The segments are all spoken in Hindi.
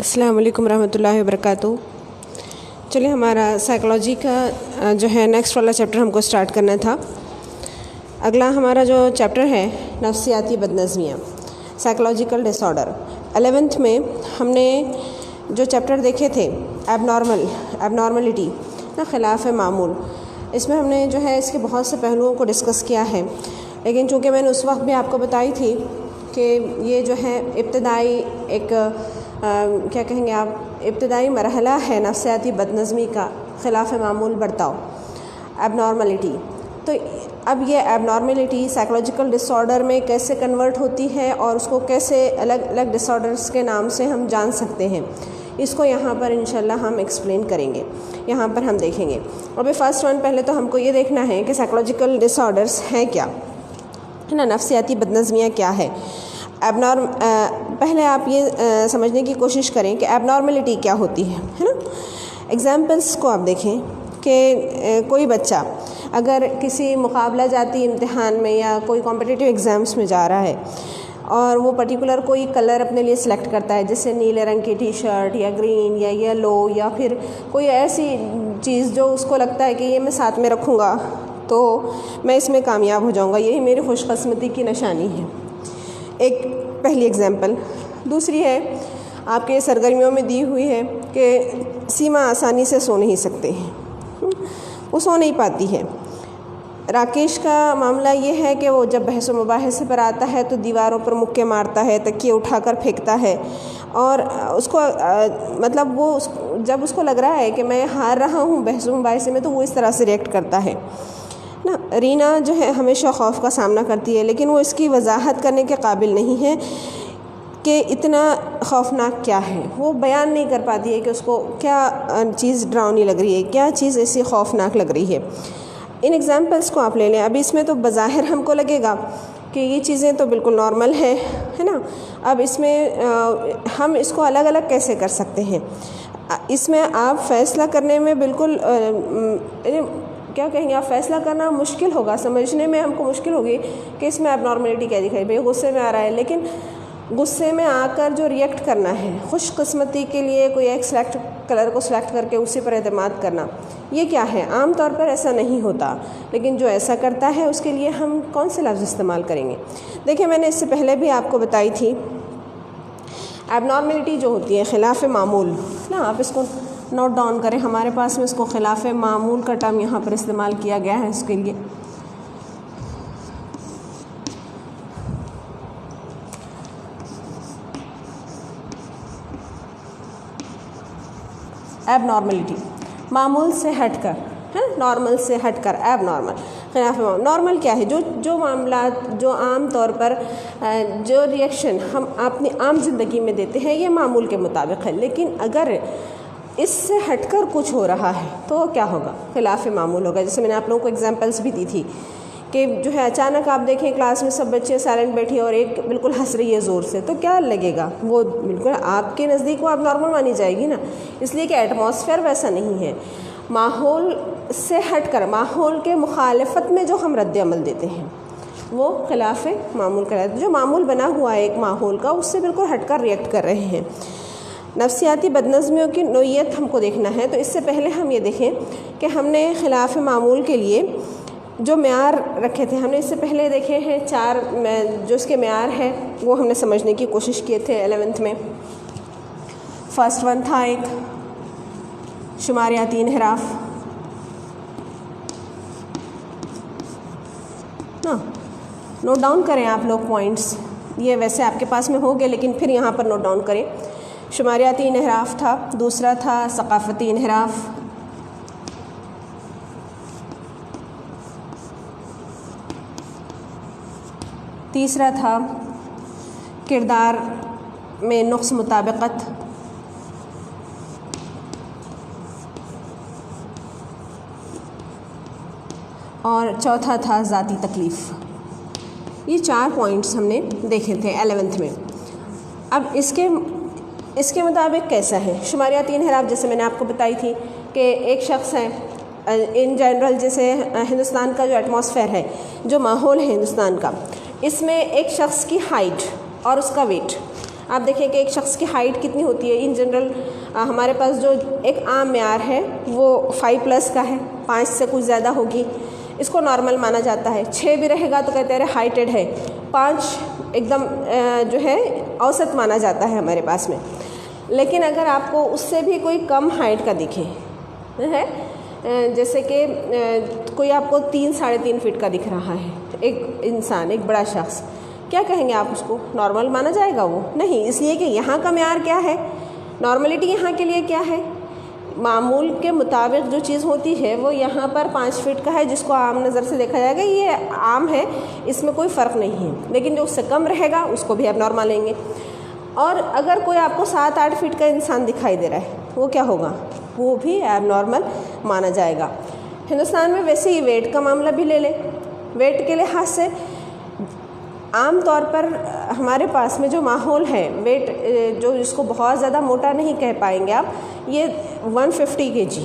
अस्सलाम वालेकुम रहमतुल्लाहि वबरकातुहू। चलिए हमारा साइकोलॉजी का जो है नेक्स्ट वाला चैप्टर हमको स्टार्ट करना था। अगला हमारा जो चैप्टर है नफ्सियाती बदनज़मियाँ, साइकोलॉजिकल डिसऑर्डर। 11th में हमने जो चैप्टर देखे थे एबनॉर्मलिटी ना खिलाफ मामूल, इसमें हमने जो है इसके बहुत से पहलुओं को डिस्कस किया है। लेकिन चूँकि मैंने उस वक्त भी आपको बताई थी कि ये जो है इब्तदाई एक क्या कहेंगे आप, इब्तदाई मरहला है नफ्सियाती बदनज़मी का ख़िलाफ़ मामूल बर्ताव, एबनॉर्मलिटी। तो अब ये एबनॉर्मलिटी साइकोलॉजिकल डिसऑर्डर में कैसे कन्वर्ट होती है और उसको कैसे अलग अलग डिसऑर्डर्स के नाम से हम जान सकते हैं, इसको यहाँ पर इंशाल्लाह हम एक्सप्लेन करेंगे, यहाँ पर हम देखेंगे। अभी फर्स्ट वन पहले तो हमको ये देखना है कि साइकोलॉजिकल डिसऑर्डर्स हैं क्या, है ना, नफ्सियाती बदनज़मियाँ क्या है। पहले आप ये समझने की कोशिश करें कि एबनॉर्मलिटी क्या होती है ना। एग्जाम्पल्स को आप देखें कि कोई बच्चा अगर किसी मुकाबला जाती इम्तिहान में या कोई कॉम्पिटिटिव एग्ज़ाम्स में जा रहा है और वो पर्टिकुलर कोई कलर अपने लिए सिलेक्ट करता है, जैसे नीले रंग की टी शर्ट या ग्रीन या येलो या फिर कोई ऐसी चीज़ जो उसको लगता है कि ये मैं साथ में रखूँगा तो मैं इसमें कामयाब हो जाऊँगा, यही मेरी खुशकिस्मती की निशानी है। एक पहली एग्ज़ाम्पल। दूसरी है आपके सरगर्मियों में दी हुई है कि सीमा आसानी से सो नहीं सकते हैं, वो सो नहीं पाती है। राकेश का मामला ये है कि वो जब बहस व मुबाहिसे पर आता है तो दीवारों पर मुक्के मारता है, तकिए उठाकर फेंकता है और उसको मतलब वो जब उसको लग रहा है कि मैं हार रहा हूँ बहस व मुबाहिसे में तो वो इस तरह से रिएक्ट करता है ना। रीना जो है हमेशा खौफ का सामना करती है, लेकिन वो इसकी वजाहत करने के काबिल नहीं है कि इतना खौफनाक क्या है। वो बयान नहीं कर पाती है कि उसको क्या चीज़ डरावनी लग रही है, क्या चीज़ ऐसी खौफनाक लग रही है। इन एग्ज़ाम्पल्स को आप ले लें। अभी इसमें तो बज़ाहिर हमको लगेगा कि ये चीज़ें तो बिल्कुल नॉर्मल है ना। अब इसमें हम इसको अलग अलग कैसे कर सकते हैं, इसमें आप फ़ैसला करने में बिल्कुल क्या कहेंगे, आप फ़ैसला करना मुश्किल होगा, समझने में हमको मुश्किल होगी कि इसमें एबनॉर्मलिटी क्या दिखाई। भाई गुस्से में आ रहा है, लेकिन गुस्से में आकर जो रिएक्ट करना है, खुशकिस्मती के लिए कोई एक कलर को सिलेक्ट करके उसी पर एतमाद करना, ये क्या है। आम तौर पर ऐसा नहीं होता, लेकिन जो ऐसा करता है उसके लिए हम कौन से लफ्ज़ इस्तेमाल करेंगे। देखिए मैंने इससे पहले भी आपको बताई थी, एबनॉर्मलिटी जो होती है खिलाफ मामूल ना, आप इसको नोट डाउन करें। हमारे पास में इसको खिलाफ मामूल का टर्म यहाँ पर इस्तेमाल किया गया है इसके लिए। एबनॉर्मलिटी मामूल से हटकर है, नॉर्मल से हटकर एबनॉर्मल। खिलाफ मामूल नॉर्मल क्या है, जो मामला जो आम तौर पर जो रिएक्शन हम अपनी आम ज़िंदगी में देते हैं ये मामूल के मुताबिक है, लेकिन अगर इससे हटकर कुछ हो रहा है तो क्या होगा, खिलाफ मामूल होगा। जैसे मैंने आप लोगों को एग्जांपल्स भी दी थी कि जो है अचानक आप देखें क्लास में सब बच्चे साइलेंट बैठी और एक बिल्कुल हंस रही है ज़ोर से, तो क्या लगेगा, वो बिल्कुल आपके नज़दीक वो आप नॉर्मल मानी जाएगी ना, इसलिए कि एटमॉस्फेयर वैसा नहीं है। माहौल से हटकर माहौल के मुखालफत में जो हम रद्द अमल देते हैं वो खिलाफ मामूल कहलाता है। जो मामूल बना हुआ है एक माहौल का, उससे बिल्कुल हटकर रिएक्ट कर रहे हैं। नफ्सियाती बदनज़मियों की नोयत हमको देखना है, तो इससे पहले हम ये देखें कि हमने खिलाफ मामूल के लिए जो म्यार रखे थे, हमने इससे पहले देखे हैं 4 जो इसके म्यार है वो हमने समझने की कोशिश किए थे 11th में। फर्स्ट वन था एक शुमारियाती इन्हिराफ ना, नोट डाउन करें आप लोग पॉइंट्स, ये वैसे आपके पास में हो गए लेकिन फिर यहाँ पर नोट डाउन करें। शुमारियाती इन्हिराफ था, दूसरा था सकाफ़ती इन्हिराफ, तीसरा था किरदार में नुक्स मुताबिकत, और चौथा था ज़ाती तकलीफ़। ये 4 पॉइंट्स हमने देखे थे 11th में। अब इसके मुताबिक कैसा है शुमारियाती इन्हिराफ, जैसे मैंने आपको बताई थी कि एक शख्स है इन जनरल, जैसे हिंदुस्तान का जो एटमॉस्फेयर है, जो माहौल है हिंदुस्तान का, इसमें एक शख्स की हाइट और उसका वेट आप देखें कि एक शख्स की हाइट कितनी होती है। इन जनरल हमारे पास जो एक आम म्यार है वो 5+ का है, 5 से कुछ ज़्यादा होगी, इसको नॉर्मल माना जाता है। 6 भी रहेगा तो कहते हैं हाइटेड है, 5 एकदम जो है औसत माना जाता है हमारे पास में। लेकिन अगर आपको उससे भी कोई कम हाइट का दिखे है, जैसे कि कोई आपको 3-3.5 फीट का दिख रहा है, एक इंसान, एक बड़ा शख्स, क्या कहेंगे आप उसको? नॉर्मल माना जाएगा वो? नहीं, इसलिए कि यहाँ का म्यार क्या है, नॉर्मलिटी यहाँ के लिए क्या है, मामूल के मुताबिक जो चीज़ होती है वो यहाँ पर 5 फीट का है, जिसको आम नज़र से देखा जाएगा ये आम है, इसमें कोई फ़र्क नहीं है। लेकिन जो उससे कम रहेगा उसको भी आप नॉर्मल लेंगे। और अगर कोई आपको 7-8 फीट का इंसान दिखाई दे रहा है, वो क्या होगा? वो भी एबनॉर्मल माना जाएगा। हिंदुस्तान में वैसे ही वेट का मामला भी ले लें, वेट के लिहाज से आम तौर पर हमारे पास में जो माहौल है, वेट जो इसको बहुत ज़्यादा मोटा नहीं कह पाएंगे आप, ये 150 kg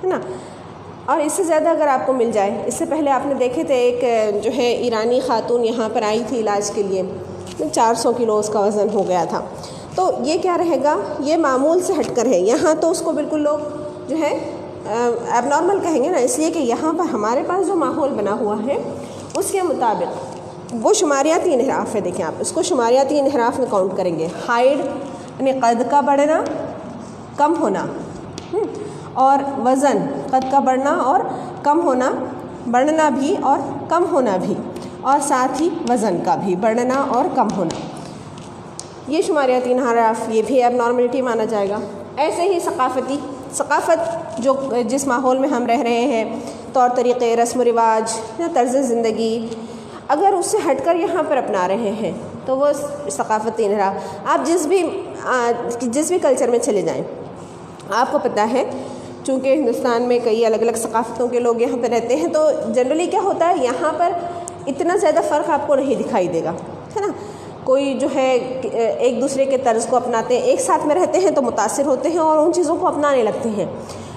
है ना। और इससे ज़्यादा अगर आपको मिल जाए, इससे पहले आपने देखे थे एक जो है ईरानी खातून यहाँ पर आई थी इलाज के लिए, 400 किलो उसका वज़न हो गया था। तो ये क्या रहेगा, ये मामूल से हटकर है। यहाँ तो उसको बिल्कुल लोग जो है एबनॉर्मल कहेंगे ना, इसलिए कि यहाँ पर हमारे पास जो माहौल बना हुआ है उसके मुताबिक वो शुमारियाती इनहराफ है। देखें आप इसको शुमारियाती इनहराफ में काउंट करेंगे। हाइट यानी कद का बढ़ना, कम होना, और वज़न, कद का बढ़ना और कम होना, बढ़ना भी और कम होना भी, और साथ ही वज़न का भी बढ़ना और कम होना, ये शुमारियाती इनहराफ, ये भी एबनॉर्मलिटी माना जाएगा। ऐसे ही सकाफ़त जो जिस माहौल में हम रह रहे हैं, तौर तरीक़े, रस्म रिवाज या तर्ज़ ज़िंदगी, अगर उससे हटकर यहाँ पर अपना रहे हैं तो वो सकाफ़ती इनहराफ। आप जिस भी कल्चर में चले जाएं, आपको पता है चूँकि हिंदुस्तान में कई अलग अलग सकाफ़तों के लोग यहाँ पर रहते हैं, तो जनरली क्या होता है, यहाँ पर इतना ज़्यादा फ़र्क आपको नहीं दिखाई देगा, है ना। कोई जो है एक दूसरे के तर्ज़ को अपनाते हैं, एक साथ में रहते हैं तो मुतासिर होते हैं और उन चीज़ों को अपनाने लगते हैं,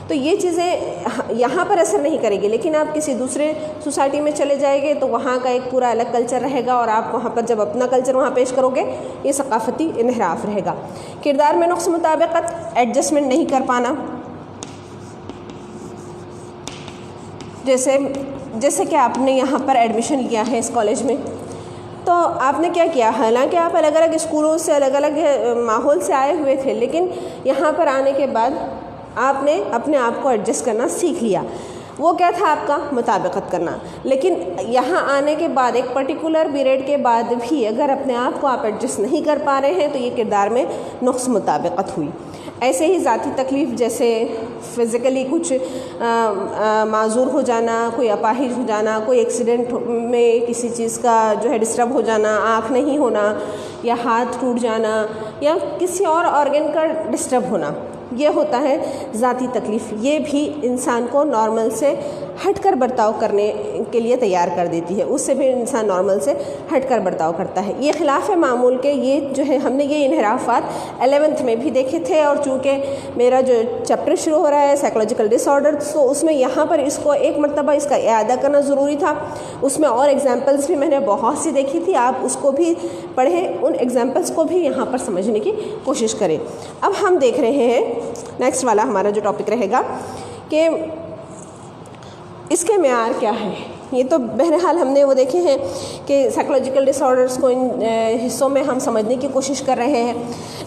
तो ये चीज़ें यहाँ पर असर नहीं करेगी। लेकिन आप किसी दूसरे सोसाइटी में चले जाएंगे तो वहाँ का एक पूरा अलग कल्चर रहेगा, और आप वहाँ पर जब अपना कल्चर वहाँ पेश करोगे, ये सकाफ़ती इनहराफ रहेगा। किरदार में नुक्स मुताबिकत, एडजस्टमेंट नहीं कर पाना, जैसे कि आपने यहाँ पर एडमिशन लिया है इस कॉलेज में, तो आपने क्या किया, हालांकि आप अलग अलग स्कूलों से, अलग अलग माहौल से आए हुए थे, लेकिन यहाँ पर आने के बाद आपने अपने आप को एडजस्ट करना सीख लिया। वो क्या था आपका? मुताबिकत करना। लेकिन यहाँ आने के बाद एक पर्टिकुलर पीरियड के बाद भी अगर अपने आप को आप एडजस्ट नहीं कर पा रहे हैं तो ये किरदार में नुक्स मुताबिकत हुई। ऐसे ही ज़ाती तकलीफ़, जैसे फ़िज़िकली कुछ माजूर हो जाना, कोई अपाहिज हो जाना, कोई एक्सीडेंट में किसी चीज़ का जो है डिस्टर्ब हो जाना, आँख नहीं होना या हाथ टूट जाना या किसी और ऑर्गन का डिस्टर्ब होना, ये होता है ज़ाती तकलीफ़। ये भी इंसान को नॉर्मल से हटकर बर्ताव करने के लिए तैयार कर देती है, उससे भी इंसान नॉर्मल से हटकर बर्ताव करता है। ये खिलाफ मामूल के ये जो है हमने ये इनहराफात 11th में भी देखे थे, और चूँकि मेरा जो चैप्टर शुरू हो रहा है साइकोलॉजिकल डिसऑर्डर, तो उसमें यहाँ पर इसको एक मरतबा इसका इआदा करना ज़रूरी था। उसमें और एग्जाम्पल्स भी मैंने बहुत सी देखी थी, आप उसको भी पढ़ें, उन एग्जाम्पल्स को भी यहाँ पर समझने की कोशिश करें। अब हम देख रहे हैं नेक्स्ट वाला हमारा जो टॉपिक रहेगा कि इसके मेयार क्या है। ये तो बहरहाल हमने वो देखे हैं कि साइकोलॉजिकल डिसऑर्डर्स को इन हिस्सों में हम समझने की कोशिश कर रहे हैं,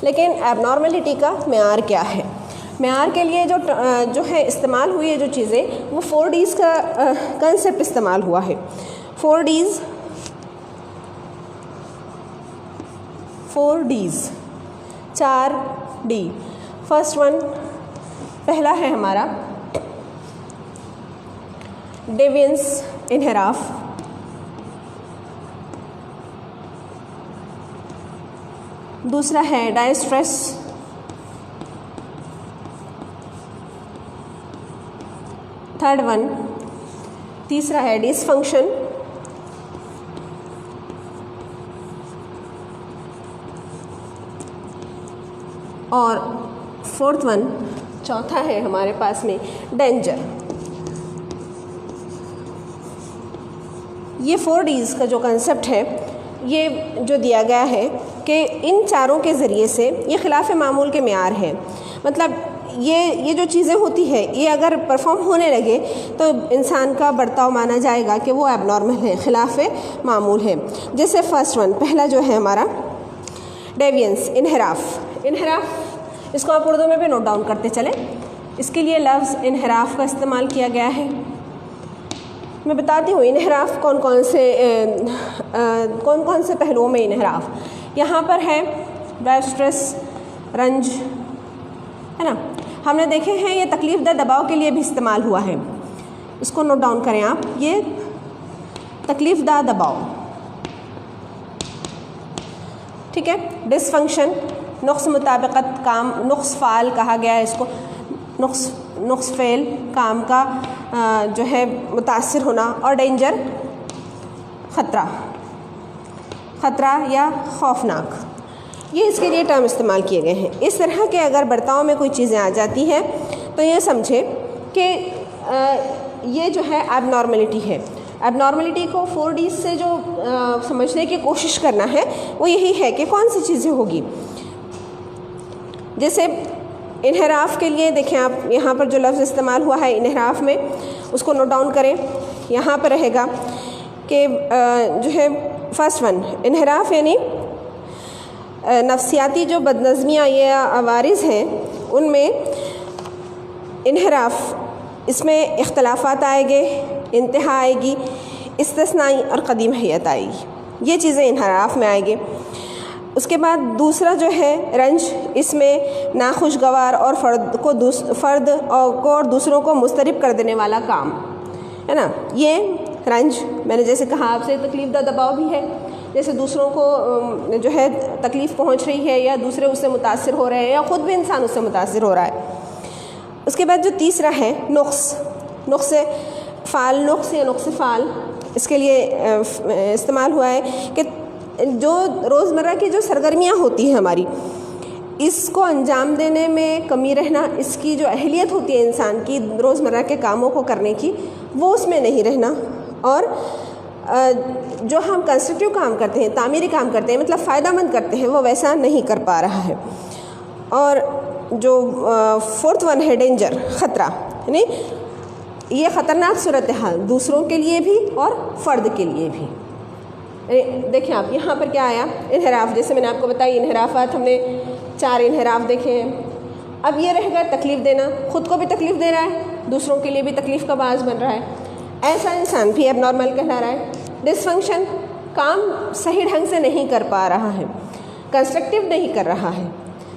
लेकिन एबनॉर्मलिटी का मेयार क्या है। मेयार के लिए जो है इस्तेमाल हुई है जो चीज़ें, वो 4 Ds का कंसेप्ट इस्तेमाल हुआ है। 4 Ds 4D। फर्स्ट वन, पहला है हमारा डेवियंस इनहराफ, दूसरा है डायस्ट्रेस, थर्ड वन, तीसरा है डिसफंक्शन, और फोर्थ वन, चौथा है हमारे पास में डेंजर। ये 4 Ds का जो कंसेप्ट है, ये जो दिया गया है कि इन चारों के ज़रिए से ये खिलाफ मामूल के मेयार है। मतलब ये जो चीज़ें होती है ये अगर परफॉर्म होने लगे तो इंसान का बर्ताव माना जाएगा कि वो एबनॉर्मल है, खिलाफ मामूल है। जैसे फर्स्ट वन, पहला जो है हमारा डेवियंस, इनहराफ। इनहराफ इसको आप उर्दू में भी नोट डाउन करते चलें। इसके लिए लफ्ज़ इनहराफ का इस्तेमाल किया गया है। मैं बताती हूँ इनहराफ कौन कौन से पहलुओं में इनहराफ यहाँ पर है। स्ट्रेस, रंज, है ना, हमने देखे हैं ये तकलीफ़ दह दबाव के लिए भी इस्तेमाल हुआ है। इसको नोट डाउन करें आप, ये तकलीफ़ दह दबाव, ठीक है। डिसफंक्शन, नुक्स मुताबिकत, काम, नुक्स फ़ाल कहा गया है इसको, नुक्स फ़ेल, काम का जो है मुतासिर होना। और डेंजर, ख़तरा या खौफनाक, ये इसके लिए टर्म इस्तेमाल किए गए हैं। इस तरह के अगर बर्ताव में कोई चीज़ें आ जाती हैं तो ये समझे कि ये जो है एबनॉर्मलिटी है। एबनॉर्मलिटी को 4D से जो समझने की कोशिश करना है वो यही है कि कौन सी चीज़ें होगी। जैसे इनहराफ के लिए देखें आप, यहाँ पर जो लफ्ज़ इस्तेमाल हुआ है इनहराफ में, उसको नोट डाउन करें। यहाँ पर रहेगा कि जो है फर्स्ट वन, इनहराफ यानी नफ्सियाती जो बदनज़मियाँ या अवारिज़ हैं उनमें इनहराफ, इसमें इख्तलाफात आएंगे, इंतहा आएगी, इस्तिस्नाई और क़दीम हैत आएगी, ये चीज़ें इनहराफ में आएंगे। उसके बाद दूसरा जो है रंज, इसमें नाखुशगवार और फ़र्द और दूसरों को मुस्तरिब कर देने वाला काम, है ना, ये रंज। मैंने जैसे कहा आपसे तकलीफ़ दा दबाव भी है, जैसे दूसरों को जो है तकलीफ़ पहुंच रही है या दूसरे उससे मुतासिर हो रहे हैं या ख़ुद भी इंसान उससे मुतासिर हो रहा है। उसके बाद जो तीसरा है नुक्स फ़ाल, नुक्स या नुक्स फ़ाल, इसके लिए इस्तेमाल हुआ है कि जो रोज़मर्रा की जो सरगर्मियाँ होती हैं हमारी, इसको अंजाम देने में कमी रहना, इसकी जो अहलियत होती है इंसान की रोज़मर्रा के कामों को करने की, वो उसमें नहीं रहना। और जो हम कंस्ट्रक्टिव काम करते हैं, तामीरी काम करते हैं, मतलब फ़ायदामंद करते हैं, वो वैसा नहीं कर पा रहा है। और जो फोर्थ वन है डेंजर, ख़तरा, यानी ये ख़तरनाक सूरत हाल दूसरों के लिए भी और फ़र्द के लिए भी। देखिए आप यहाँ पर क्या आया, इनहराफ। जैसे मैंने आपको बताया इनहराफात, हमने 4 इनहराफ देखे हैं। अब ये रहेगा तकलीफ़ देना, ख़ुद को भी तकलीफ़ दे रहा है, दूसरों के लिए भी तकलीफ़ का बाज़ बन रहा है, ऐसा इंसान भी एबनॉर्मल कहला रहा है। डिसफंक्शन, काम सही ढंग से नहीं कर पा रहा है, कंस्ट्रक्टिव नहीं कर रहा है,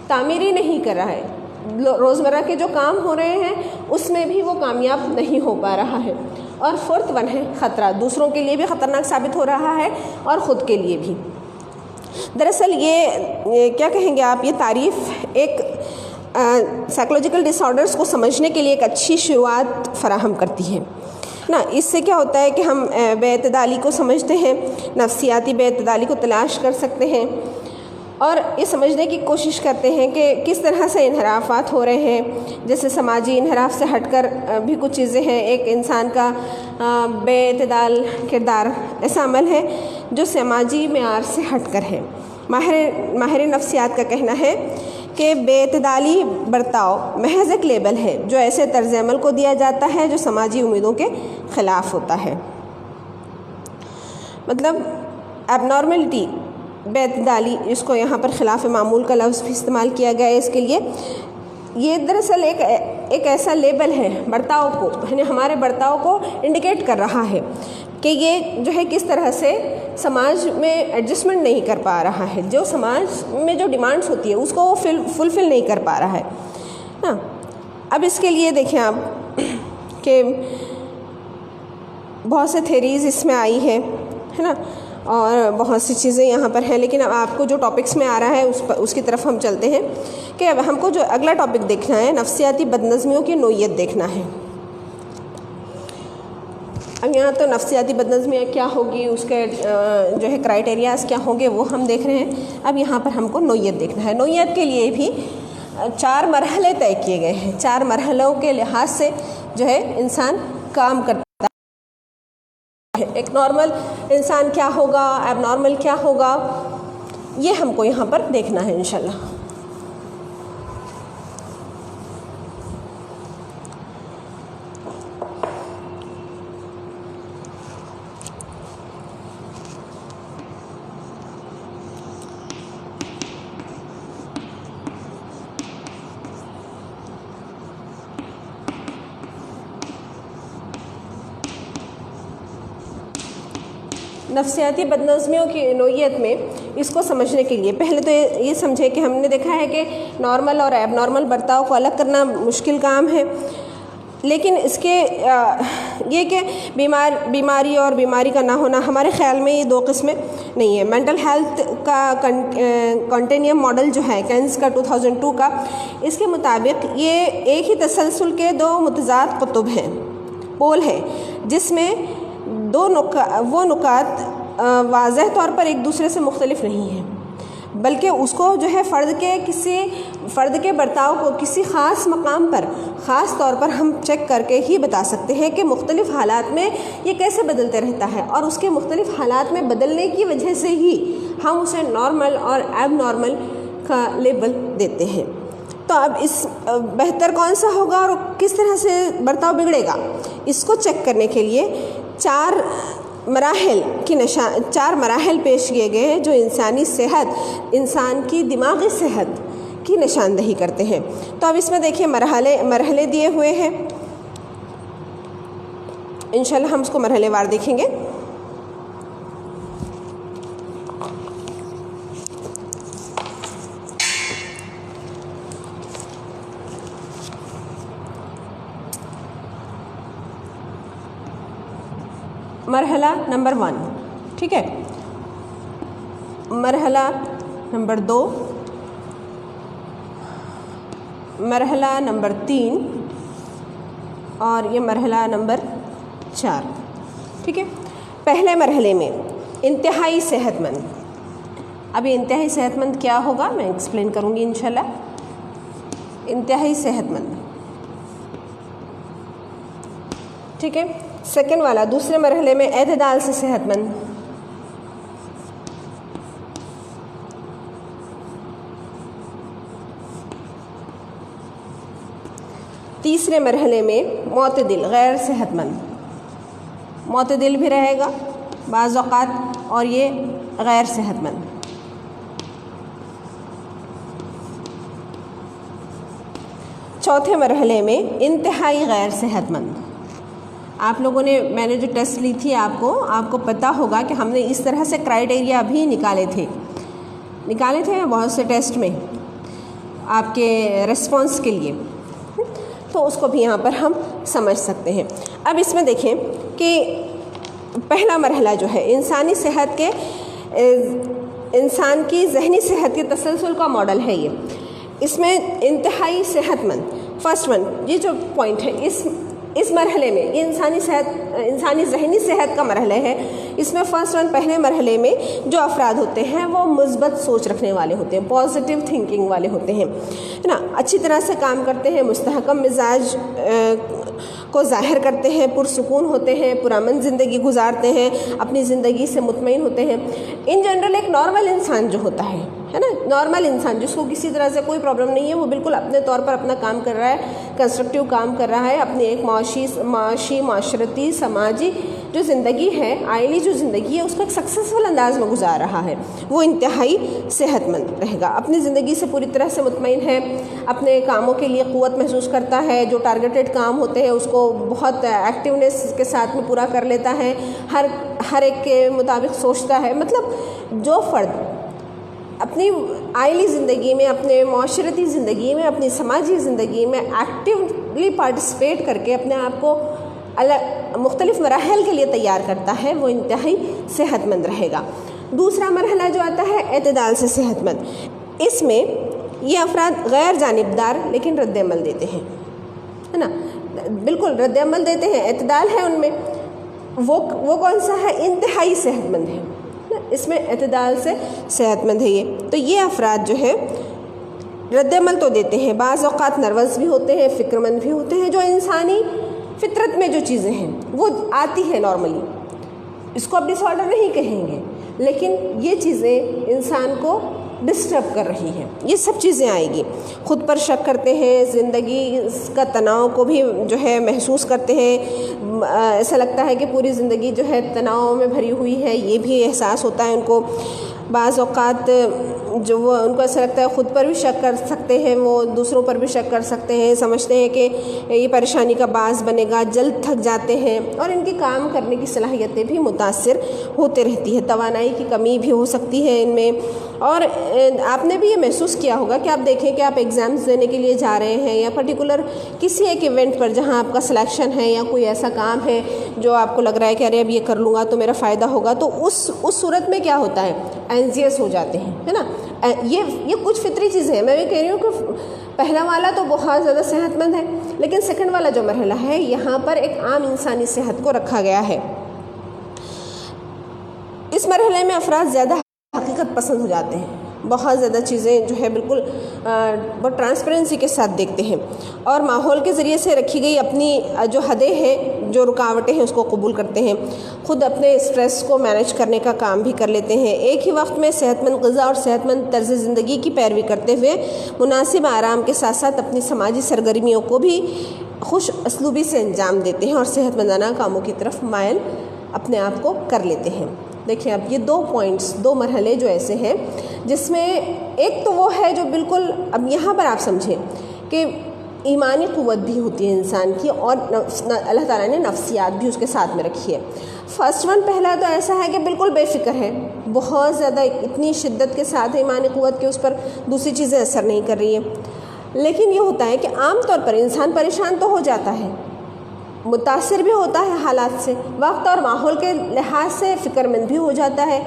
तामीरी नहीं कर रहा है, रोज़मर्रा के जो काम हो रहे हैं उसमें भी वो कामयाब नहीं हो पा रहा है। और फोर्थ वन है ख़तरा, दूसरों के लिए भी ख़तरनाक साबित हो रहा है और ख़ुद के लिए भी। दरअसल ये क्या कहेंगे आप, ये तारीफ़ एक साइकोलॉजिकल डिसऑर्डर्स को समझने के लिए एक अच्छी शुरुआत फ़राहम करती है ना। इससे क्या होता है कि हम बेअतदाली को समझते हैं, नफ्सियाती बेअतदाली को तलाश कर सकते हैं और ये समझने की कोशिश करते हैं कि किस तरह से इनहराफात हो रहे हैं। जैसे समाजी इनहराफ से हटकर भी कुछ चीज़ें हैं। एक इंसान का बेअतदाल किरदार ऐसा अमल है जो समाजी मेयार से हटकर है। माहिर नफ्सियात का कहना है कि बेअतदाली बर्ताव महज एक लेबल है जो ऐसे तर्ज़ अमल को दिया जाता है जो समाजी उम्मीदों के ख़िलाफ़ होता है। मतलब एबनॉर्मलिटी, बेअतदाली, इसको यहाँ पर खिलाफ मामूल का लफ्ज़ भी इस्तेमाल किया गया है इसके लिए। ये दरअसल एक ऐसा लेबल है बर्ताव को, यानी हमारे बर्ताव को इंडिकेट कर रहा है कि ये जो है किस तरह से समाज में एडजस्टमेंट नहीं कर पा रहा है, जो समाज में जो डिमांड्स होती है उसको वो फुलफ़िल नहीं कर पा रहा है ना। अब इसके लिए देखें आप कि बहुत से थेरीज़ इसमें आई है ना, और बहुत सी चीज़ें यहाँ पर हैं। लेकिन अब आपको जो टॉपिक्स में आ रहा है उसकी तरफ हम चलते हैं कि अब हमको जो अगला टॉपिक देखना है, नफ्सियाती बदनज़मियों की नोयत देखना है। अब यहाँ तो नफ्सियाती बदनज़मियाँ क्या होगी, उसके जो है क्राइटेरियाज़ क्या होंगे वो हम देख रहे हैं। अब यहाँ पर हमको नोयत देखना है। नोयत के लिए भी 4 मरहले तय किए गए हैं। 4 मरहलों के लिहाज से जो है इंसान काम करता है। एक नॉर्मल इंसान क्या होगा, एबनॉर्मल क्या होगा, ये हमको यहाँ पर देखना है इंशाल्लाह। नफ्सियाती बदनज़मियों की नोयत में इसको समझने के लिए पहले तो ये समझे कि हमने देखा है कि नॉर्मल और एबनॉर्मल बर्ताव को अलग करना मुश्किल काम है, लेकिन इसके ये कि बीमारी और बीमारी का ना होना, हमारे ख़्याल में ये दो किस्में नहीं है। मेंटल हेल्थ का कॉन्टिन्यूम मॉडल जो है कैंस का 2002 का, इसके मुताबिक ये एक ही तसलसल के दो मुतज़ाद कुतुब हैं, पोल है, जिसमें वो नुकात वाज़ह तौर पर एक दूसरे से मुख्तलिफ नहीं है, बल्कि उसको जो है फ़र्द के बर्ताव को किसी ख़ास मकाम पर ख़ास तौर पर हम चेक करके ही बता सकते हैं कि मुख्तलिफ़ हालात में ये कैसे बदलते रहता है, और उसके मुख्तलिफ़ हालात में बदलने की वजह से ही हम उसे नॉर्मल और एबनॉर्मल का लेबल देते हैं। तो अब इस बेहतर कौन सा होगा और किस तरह से बर्ताव बिगड़ेगा, इसको चेक करने के लिए चार मराहल पेश किए गए हैं जो इंसानी सेहत, इंसान की दिमागी सेहत की निशानदही करते हैं। तो अब इसमें देखिए मरहले दिए हुए हैं, इंशाल्लाह हम उसको मरहलेवार देखेंगे। मरहला नंबर 1, ठीक है, मरहला नंबर 2, मरहला नंबर 3 और ये मरहला नंबर 4, ठीक है। पहले मरहले में इंतहाई सेहतमंद। अब ये इंतहाई सेहतमंद क्या होगा मैं एक्सप्लेन करूँगी इंशाल्लाह। इंतहाई सेहतमंद, ठीक है। सेकंड वाला दूसरे मरहले में एतदाल से सेहतमंद, तीसरे मरहले में मोतदिल गैर सेहतमंद, मोतदिल भी रहेगा बाज़ औक़ात और ये गैर सेहतमंद। चौथे मरहले में इंतहाई गैर सेहतमंद। आप लोगों ने, मैंने जो टेस्ट ली थी आपको पता होगा कि हमने इस तरह से क्राइटेरिया भी निकाले थे बहुत से टेस्ट में आपके रिस्पॉन्स के लिए, तो उसको भी यहाँ पर हम समझ सकते हैं। अब इसमें देखें कि पहला मरहला जो है इंसानी सेहत के, इंसान की जहनी सेहत के तसलसल का मॉडल है ये। इसमें इंतहाई सेहतमंद फर्स्ट वन, ये जो पॉइंट है इस मरहले में, ये इंसानी जहनी सेहत का मरहला है। इसमें फर्स्ट वन, पहले मरहले में जो अफराद होते हैं वो मुस्बत सोच रखने वाले होते हैं, पॉजिटिव थिंकिंग वाले होते हैं, है ना, अच्छी तरह से काम करते हैं, मुस्तहकम मिजाज को ज़ाहिर करते हैं, पुरसुकून होते हैं, पुरअमन ज़िंदगी गुजारते हैं, अपनी ज़िंदगी से मुतमईन होते हैं। इन जनरल एक नॉर्मल इंसान जो होता है ना, नॉर्मल इंसान जिसको किसी तरह से कोई प्रॉब्लम नहीं है, वो बिल्कुल अपने तौर पर अपना काम कर रहा है, कंस्ट्रक्टिव काम कर रहा है, अपनी एक माशी माशरती समाजी जो ज़िंदगी है, आइली जो ज़िंदगी है, उसको एक सक्सेसफुल अंदाज में गुजार रहा है, वो इंतहाई सेहतमंद रहेगा। अपनी ज़िंदगी से पूरी तरह से मुतमईन है, अपने कामों के लिए क़ुव्वत महसूस करता है, जो टारगेटेड काम होते हैं उसको बहुत एक्टिवनेस के साथ में पूरा कर लेता है, हर एक के मुताबिक सोचता है। मतलब जो फ़र्द अपनी आइली ज़िंदगी में, अपने माशरती ज़िंदगी में, अपनी समाजी ज़िंदगी में एक्टिवली पार्टिसिपेट करके अपने आप को अलग मुख्तलिफ़ मराहल के लिए तैयार करता है, वो इंतहाई सेहतमंद रहेगा। दूसरा मरहला जो आता है एतदाल से सेहतमंद, इसमें ये अफराद गैर जानिबदार लेकिन रद्द-ए-अमल देते हैं, है ना, बिल्कुल रद्द-ए-अमल देते हैं, एतदाल है उनमें। वो कौन सा है? इंतहाई सेहतमंद है, इसमें एतदाल से सेहतमंद है ये। तो ये अफराद जो है रद्द-ए-अमल तो देते हैं, बाज़ औक़ात नर्वस भी होते हैं, फ़िक्रमंद भी होते हैं, जो इंसानी फितरत में जो चीज़ें हैं वो आती है नॉर्मली, इसको अब डिसऑर्डर नहीं कहेंगे, लेकिन ये चीज़ें इंसान को डिस्टर्ब कर रही हैं, ये सब चीज़ें आएगी। ख़ुद पर शक करते हैं, ज़िंदगी का तनाव को भी जो है महसूस करते हैं, ऐसा लगता है कि पूरी ज़िंदगी जो है तनाव में भरी हुई है, ये भी एहसास होता है उनको। बाज़ औक़ात जो वो उनको ऐसा लगता है ख़ुद पर भी शक कर सकते हैं, वो दूसरों पर भी शक कर सकते हैं, समझते हैं कि ये परेशानी का बाज़ बनेगा, जल्द थक जाते हैं और इनकी काम करने की सलाहियतें भी मुतासिर होते रहती है, तवानाई की कमी भी हो सकती है इनमें। और आपने भी ये महसूस किया होगा कि आप देखें कि आप एग्ज़ाम्स देने के लिए जा रहे हैं या पर्टिकुलर किसी एक इवेंट पर जहाँ आपका सिलेक्शन है या कोई ऐसा काम है जो आपको लग रहा है कि अरे अब ये कर लूँगा तो मेरा फ़ायदा होगा, तो उस सूरत में क्या होता है, एंजियस हो जाते हैं, है ना। ये कुछ फितरी चीज़ें हैं। मैं भी कह रही हूँ कि पहला वाला तो बहुत ज़्यादा सेहतमंद है, लेकिन सेकंड वाला जो मरहला है यहाँ पर एक आम इंसानी सेहत को रखा गया है। इस मरहले में अफराद ज़्यादा हकीकत पसंद हो जाते हैं, बहुत ज़्यादा चीज़ें जो है बिल्कुल बहुत ट्रांसपेरेंसी के साथ देखते हैं और माहौल के ज़रिए से रखी गई अपनी जो हदें हैं, जो रुकावटें हैं, उसको कबूल करते हैं। ख़ुद अपने स्ट्रेस को मैनेज करने का काम भी कर लेते हैं। एक ही वक्त में सेहतमंद ग़िज़ा और सेहतमंद तर्ज़ ज़िंदगी की पैरवी करते हुए मुनासिब आराम के साथ साथ अपनी समाजी सरगर्मियों को भी खुश असलूबी से अंजाम देते हैं और सेहतमंदाना कामों की तरफ मायल अपने आप को कर लेते हैं। देखिए, अब ये 2 पॉइंट्स, 2 मरहले जो ऐसे हैं जिसमें एक तो वो है जो बिल्कुल, अब यहाँ पर आप समझें कि ईमानी क़ुव्वत भी होती है इंसान की और अल्लाह ताला ने नफ्सियात भी उसके साथ में रखी है। फर्स्ट वन, पहला तो ऐसा है कि बिल्कुल बेफ़िक्र है, बहुत ज़्यादा इतनी शिद्दत के साथ है ईमानी क़ुव्वत के उस पर दूसरी चीज़ें असर नहीं कर रही है। लेकिन ये होता है कि आम तौर पर इंसान परेशान तो हो जाता है, मुतासिर भी होता है हालात से, वक्त और माहौल के लिहाज से फ़िक्रमंद भी हो जाता है।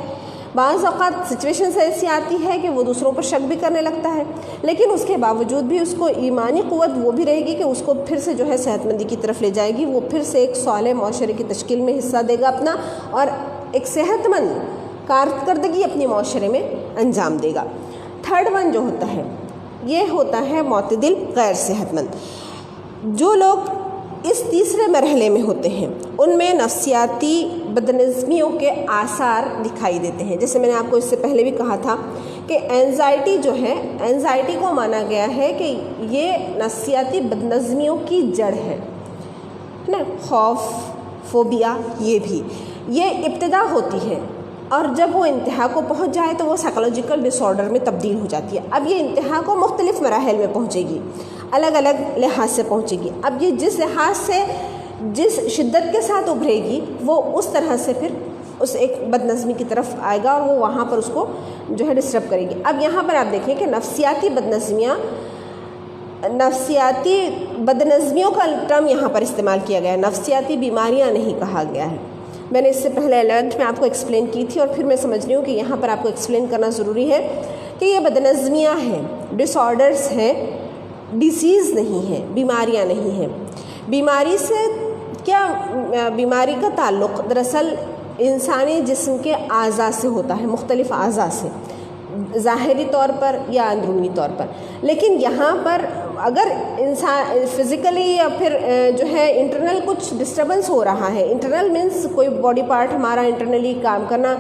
बाज़ औक़ात सिचुएशंस ऐसी आती है कि वो दूसरों पर शक भी करने लगता है, लेकिन उसके बावजूद भी उसको ईमानी क़ुव्वत वो भी रहेगी कि उसको फिर से जो है सेहतमंदी की तरफ ले जाएगी। वो फिर से एक साले माशरे की तश्कील में हिस्सा देगा अपना और एक सेहतमंद कारकर्दगी अपनी माशरे में अंजाम देगा। थर्ड वन जो होता है, ये होता है मोतदिल गैर सेहतमंद। जो लोग इस तीसरे मरहले में होते हैं उनमें नफ्सियाती बदनज़मियों के आसार दिखाई देते हैं। जैसे मैंने आपको इससे पहले भी कहा था कि एंजाइटी जो है, एंजाइटी को माना गया है कि ये नफ्सियाती बदनज़मियों की जड़ है ना। खौफ, फोबिया, ये इब्तिदा होती है और जब वो इंतहा को पहुंच जाए तो वो साइकोलॉजिकल डिसऑर्डर में तब्दील हो जाती है। अब ये इंतहा को मुख्तलिफ मराहिल में पहुंचेगी, अलग अलग लिहाज से पहुंचेगी। अब ये जिस लिहाज से, जिस शिद्दत के साथ उभरेगी, वो उस तरह से फिर उस एक बदनज़मी की तरफ आएगा और वो वहाँ पर उसको जो है डिस्टर्ब करेगी। अब यहाँ पर आप देखें कि नफ्सियाती बदनज़मियों का टर्म यहाँ पर इस्तेमाल किया गया है, नफ्सियाती बीमारियाँ नहीं कहा गया है। मैंने इससे पहले लंच में आपको एक्सप्लेन की थी और फिर मैं समझ रही हूँ कि यहाँ पर आपको एक्सप्लेन करना ज़रूरी है कि ये बदनज़मियाँ हैं, डिसऑर्डर्स हैं, डिसीज़ नहीं है, बीमारियाँ नहीं हैं। बीमारी से क्या, बीमारी का ताल्लुक़ दरअसल इंसानी जिस्म के आज़ा से होता है, मुख्तलिफ़ आज़ा से, ज़ाहिरी तौर पर या अंदरूनी तौर पर। लेकिन यहाँ पर अगर इंसान फिज़िकली या फिर जो है इंटरनल कुछ डिस्टर्बेंस हो रहा है, इंटरनल मीन्स कोई बॉडी पार्ट हमारा इंटरनली काम करना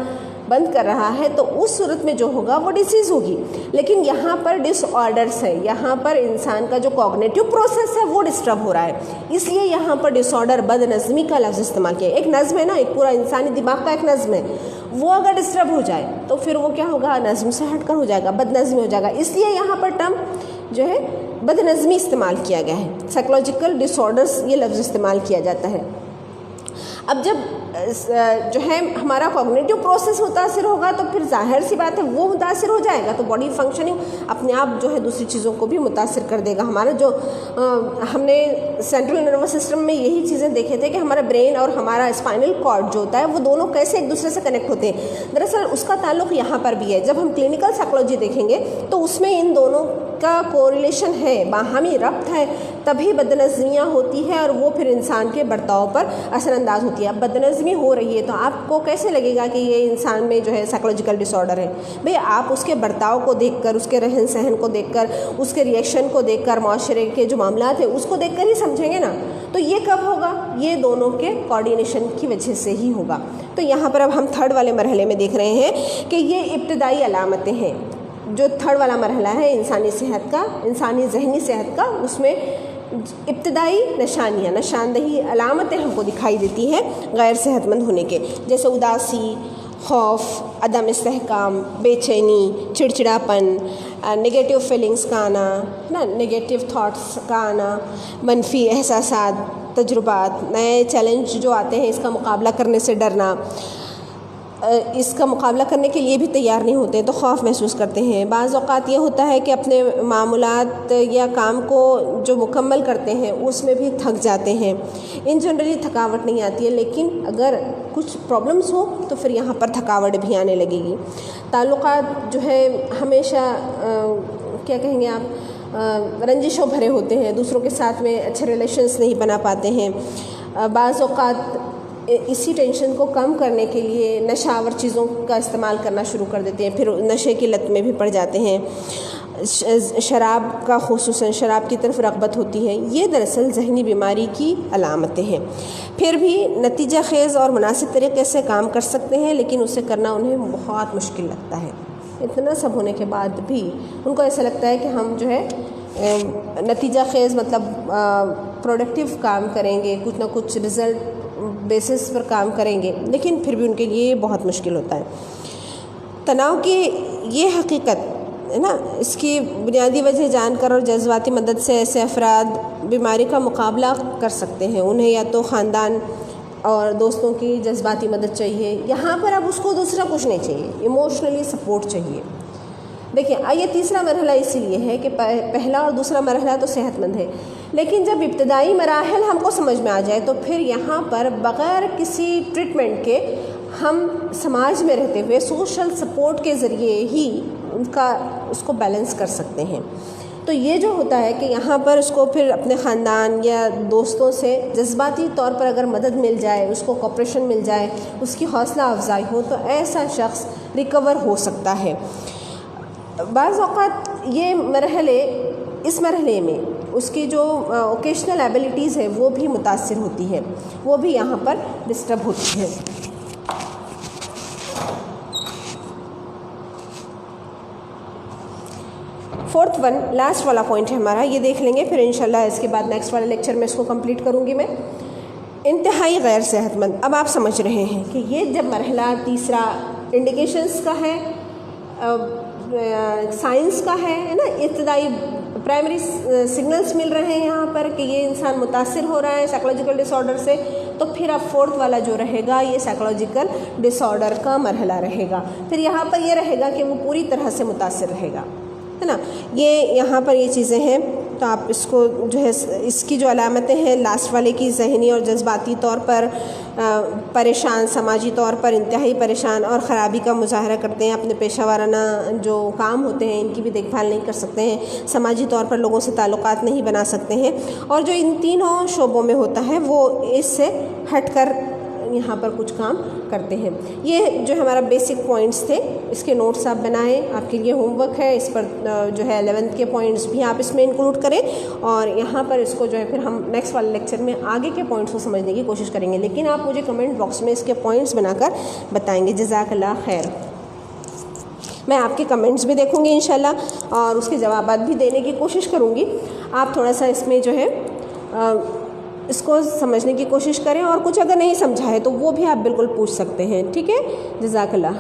बंद कर रहा है, तो उस सूरत में जो होगा वो डिसीज़ होगी। लेकिन यहाँ पर डिसऑर्डर्स है, यहाँ पर इंसान का जो कॉग्निटिव प्रोसेस है वो डिस्टर्ब हो रहा है, इसलिए यहाँ पर डिसऑर्डर, बदनज़मी का लफ्ज़ इस्तेमाल किया। एक नज़्म है ना, एक पूरा इंसानी दिमाग का एक नज़्म है, वो अगर डिस्टर्ब हो जाए तो फिर वो क्या होगा, नज़्म से हटकर हो जाएगा, बदनज़मी हो जाएगा। इसलिए यहाँ पर टर्म जो है बदनज़मी इस्तेमाल किया गया है, साइकोलॉजिकल डिसऑर्डर्स ये लफ्ज़ इस्तेमाल किया जाता है। अब जब जो है हमारा कॉग्निटिव प्रोसेस मुतासिर होगा तो फिर जाहिर सी बात है वो मुतासिर हो जाएगा, तो बॉडी फंक्शनिंग अपने आप जो है दूसरी चीज़ों को भी मुतासिर कर देगा। हमारा जो हमने सेंट्रल नर्वस सिस्टम में यही चीज़ें देखे थे कि हमारा ब्रेन और हमारा स्पाइनल कॉर्ड जो होता है वो दोनों कैसे एक दूसरे से कनेक्ट होते हैं, दरअसल उसका ताल्लुक़ यहाँ पर भी है। जब हम क्लिनिकल साइकोलॉजी देखेंगे तो उसमें इन दोनों का कोरिलेशन है, बाहमी रब्त है तभी बदनज़मियाँ होती है और वो फिर इंसान के बर्ताव पर असरअंदाज होती है। अब बदनज़मी हो रही है तो आपको कैसे लगेगा कि ये इंसान में जो है साइकोलॉजिकल डिसऑर्डर है? भाई आप उसके बर्ताव को देखकर, उसके रहन सहन को देखकर, उसके रिएक्शन को देखकर, माशरे के जो मामलात है उसको देखकर ही समझेंगे ना। तो ये कब होगा? ये दोनों के कोऑर्डिनेशन की वजह से ही होगा। तो यहाँ पर अब हम थर्ड वाले मरहले में देख रहे हैं कि ये इब्तदाई अलामतें हैं। जो थर्ड वाला मरहला है इंसानी सेहत का, इंसानी जहनी सेहत का, उसमें इब्तदाई निशानियाँ, निशानदही अलामतें हमको दिखाई देती हैं गैर सेहतमंद होने के, जैसे उदासी, खौफ, अदम इस्तेहकाम, बेचैनी, चिड़चिड़ापन, नेगेटिव फीलिंग्स का आना, ना नेगेटिव थॉट्स का आना, मनफी एहसासात, तजुर्बात, नए चैलेंज जो आते हैं इसका मुकाबला करने से डरना, इसका मुकाबला करने के लिए भी तैयार नहीं होते तो खौफ महसूस करते हैं। बाज़ औक़ात ये होता है कि अपने मामूलात या काम को जो मुकम्मल करते हैं उसमें भी थक जाते हैं। इन जनरली थकावट नहीं आती है, लेकिन अगर कुछ प्रॉब्लम्स हो तो फिर यहाँ पर थकावट भी आने लगेगी। ताल्लुक़ात जो है हमेशा क्या कहेंगे आप, रंजिशों भरे होते हैं, दूसरों के साथ में अच्छे रिलेशंस नहीं बना पाते हैं। बाज़ औक़ात इसी टेंशन को कम करने के लिए नशावर चीज़ों का इस्तेमाल करना शुरू कर देते हैं, फिर नशे की लत में भी पड़ जाते हैं। शराब का, खुसूसन शराब की तरफ रग़बत होती है। ये दरअसल ज़हनी बीमारी की अलामतें हैं। फिर भी नतीजा खेज़ और मुनासिब तरीक़े से काम कर सकते हैं, लेकिन उसे करना उन्हें बहुत मुश्किल लगता है। इतना सब होने के बाद भी उनको ऐसा लगता है कि हम जो है नतीजा खेज़ मतलब प्रोडक्टिव काम करेंगे, कुछ ना कुछ रिज़ल्ट बेसिस पर काम करेंगे, लेकिन फिर भी उनके लिए बहुत मुश्किल होता है। तनाव की ये हकीकत है ना, इसकी बुनियादी वजह जानकर और जज्बाती मदद से ऐसे अफराद बीमारी का मुकाबला कर सकते हैं। उन्हें या तो ख़ानदान और दोस्तों की जज्बाती मदद चाहिए, यहाँ पर अब उसको दूसरा कुछ नहीं चाहिए, इमोशनली सपोर्ट चाहिए। देखिए, ये तीसरा मरहला इसीलिए है कि पहला और दूसरा मरहला तो सेहतमंद है, लेकिन जब इब्तदाई मराहल हमको समझ में आ जाए तो फिर यहाँ पर बग़ैर किसी ट्रीटमेंट के हम समाज में रहते हुए सोशल सपोर्ट के ज़रिए ही उसको बैलेंस कर सकते हैं। तो ये जो होता है कि यहाँ पर उसको फिर अपने ख़ानदान या दोस्तों से जज्बाती तौर पर अगर मदद मिल जाए, उसको कोऑपरेशन मिल जाए, उसकी हौसला अफजाई हो, तो ऐसा शख्स रिकवर हो सकता है। बाज़ औक़ात ये इस मरहले में उसकी जो ओकेशनल एबिलिटीज़ है वो भी मुतासिर होती है, वो भी यहाँ पर डिस्टर्ब होती है। फोर्थ वन, लास्ट वाला पॉइंट है हमारा, ये देख लेंगे, फिर इंशाल्लाह इसके बाद नेक्स्ट वाले लेक्चर में इसको कंप्लीट करूँगी मैं। इंतहाई गैर सेहतमंद। अब आप समझ रहे हैं कि ये जब मरहला तीसरा इंडिकेशंस का है, साइंस का है ना, इब्तदाई प्राइमरी सिग्नल्स मिल रहे हैं यहाँ पर कि ये इंसान मुतासिर हो रहा है साइकोलॉजिकल डिसऑर्डर से, तो फिर अब फोर्थ वाला जो रहेगा ये साइकोलॉजिकल डिसऑर्डर का मरहला रहेगा। फिर यहाँ पर ये रहेगा कि वो पूरी तरह से मुतासिर रहेगा, है ना। ये यहाँ पर ये चीज़ें हैं, तो आप इसको जो है इसकी जो अलामतें हैं लास्ट वाले की, ज़हनी और जज्बाती तौर पर परेशान, समाजी तौर पर इंतहाई परेशान और ख़राबी का मुज़ाहरा करते हैं, अपने पेशा वाराना जो काम होते हैं इनकी भी देखभाल नहीं कर सकते हैं, समाजी तौर पर लोगों से ताल्लुकात नहीं बना सकते हैं, और जो इन तीनों शोबों में होता है वो इससे हटकर यहाँ पर कुछ काम करते हैं। ये जो हमारा बेसिक पॉइंट्स थे, इसके नोट्स आप बनाएं, आपके लिए होमवर्क है, इस पर जो है 11th के पॉइंट्स भी आप इसमें इंक्लूड करें, और यहाँ पर इसको जो है फिर हम नेक्स्ट वाले लेक्चर में आगे के पॉइंट्स को समझने की कोशिश करेंगे। लेकिन आप मुझे कमेंट बॉक्स में इसके पॉइंट्स बनाकर बताएंगे। जज़ाकल्लाह खैर। मैं आपके कमेंट्स भी देखूँगी इंशाल्लाह, और उसके जवाब भी देने की कोशिश करूँगी। आप थोड़ा सा इसमें जो है इसको समझने की कोशिश करें, और कुछ अगर नहीं समझा है तो वो भी आप बिल्कुल पूछ सकते हैं। ठीक है, जज़ाकल्लाह।